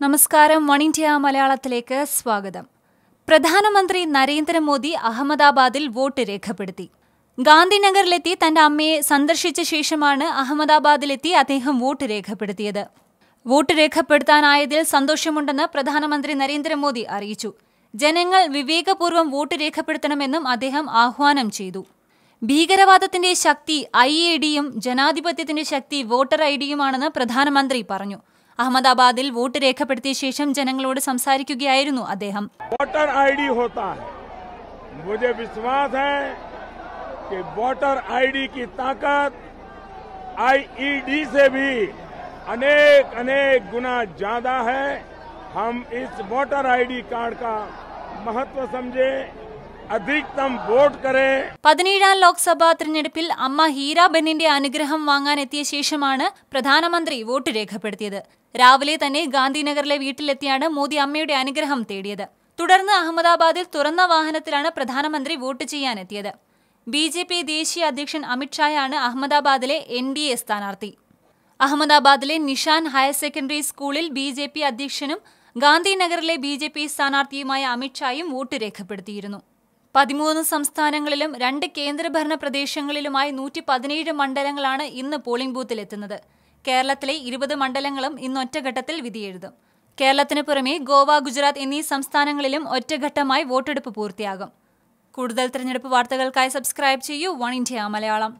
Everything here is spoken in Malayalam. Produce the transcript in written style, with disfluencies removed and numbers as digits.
നമസ്കാരം വൺ ഇന്ത്യ മലയാളത്തിലേക്ക് സ്വാഗതം. പ്രധാനമന്ത്രി നരേന്ദ്രമോദി അഹമ്മദാബാദിൽ വോട്ട് രേഖപ്പെടുത്തി. ഗാന്ധിനഗറിലെത്തി തന്റെ അമ്മയെ സന്ദർശിച്ച ശേഷമാണ് അഹമ്മദാബാദിലെത്തി അദ്ദേഹം വോട്ട് രേഖപ്പെടുത്തിയത്. വോട്ട് രേഖപ്പെടുത്താനായതിൽ സന്തോഷമുണ്ടെന്ന് പ്രധാനമന്ത്രി നരേന്ദ്രമോദി അറിയിച്ചു. ജനങ്ങൾ വിവേകപൂർവ്വം വോട്ട് രേഖപ്പെടുത്തണമെന്നും അദ്ദേഹം ആഹ്വാനം ചെയ്തു. ഭീകരവാദത്തിന്റെ ശക്തി IEDയും ജനാധിപത്യത്തിന്റെ ശക്തി വോട്ടർ IDയുമാണെന്ന് പ്രധാനമന്ത്രി പറഞ്ഞു. അഹമ്മദാബാദിൽ വോട്ട് രേഖപ്പെടുത്തിയ ശേഷം ജനങ്ങളോട് സംസാരിക്കുകയായിരുന്നു അദ്ദേഹം. वोटर ID होता है, मुझे विश्वास है कि वोटर ID की ताकत IED से भी अनेक गुना ज्यादा है. हम इस वोटर ID कार्ड का महत्व समझे, अधिकतम वोट करें. 17ാം ലോക്സഭാ തിരഞ്ഞെടുപ്പിൽ അമ്മ ഹീരാബെന്നിന്റെ അനുഗ്രഹം വാങ്ങാനെത്തിയ ശേഷമാണ് പ്രധാനമന്ത്രി വോട്ട് രേഖപ്പെടുത്തിയത്. രാവിലെ തന്നെ ഗാന്ധിനഗറിലെ വീട്ടിലെത്തിയാണ് മോദി അമ്മയുടെ അനുഗ്രഹം തേടിയത്. തുടർന്ന് അഹമ്മദാബാദിൽ തുറന്ന വാഹനത്തിലാണ് പ്രധാനമന്ത്രി വോട്ട് ചെയ്യാനെത്തിയത്. BJP ദേശീയ അധ്യക്ഷൻ അമിത്ഷായാണ് അഹമ്മദാബാദിലെ NDA സ്ഥാനാർത്ഥി. അഹമ്മദാബാദിലെ നിഷാൻ ഹയർ സെക്കൻഡറി സ്കൂളിൽ BJP അധ്യക്ഷനും ഗാന്ധിനഗറിലെ BJP സ്ഥാനാർത്ഥിയുമായ അമിത്ഷായും വോട്ട് രേഖപ്പെടുത്തിയിരുന്നു. 13 സംസ്ഥാനങ്ങളിലും 2 കേന്ദ്രഭരണ പ്രദേശങ്ങളിലുമായി 117 മണ്ഡലങ്ങളാണ് ഇന്ന് പോളിംഗ് ബൂത്തിലെത്തുന്നത്. കേരളത്തിലെ 20 മണ്ഡലങ്ങളും ഇന്ന് ഒറ്റഘട്ടത്തിൽ വിധിയെഴുതും. കേരളത്തിന് പുറമെ ഗോവ, ഗുജറാത്ത് എന്നീ സംസ്ഥാനങ്ങളിലും ഒറ്റഘട്ടമായി വോട്ടെടുപ്പ് പൂർത്തിയാകും. കൂടുതൽ തിരഞ്ഞെടുപ്പ് വാർത്തകൾക്കായി സബ്സ്ക്രൈബ് ചെയ്യൂ വൺ ഇന്ത്യ മലയാളം.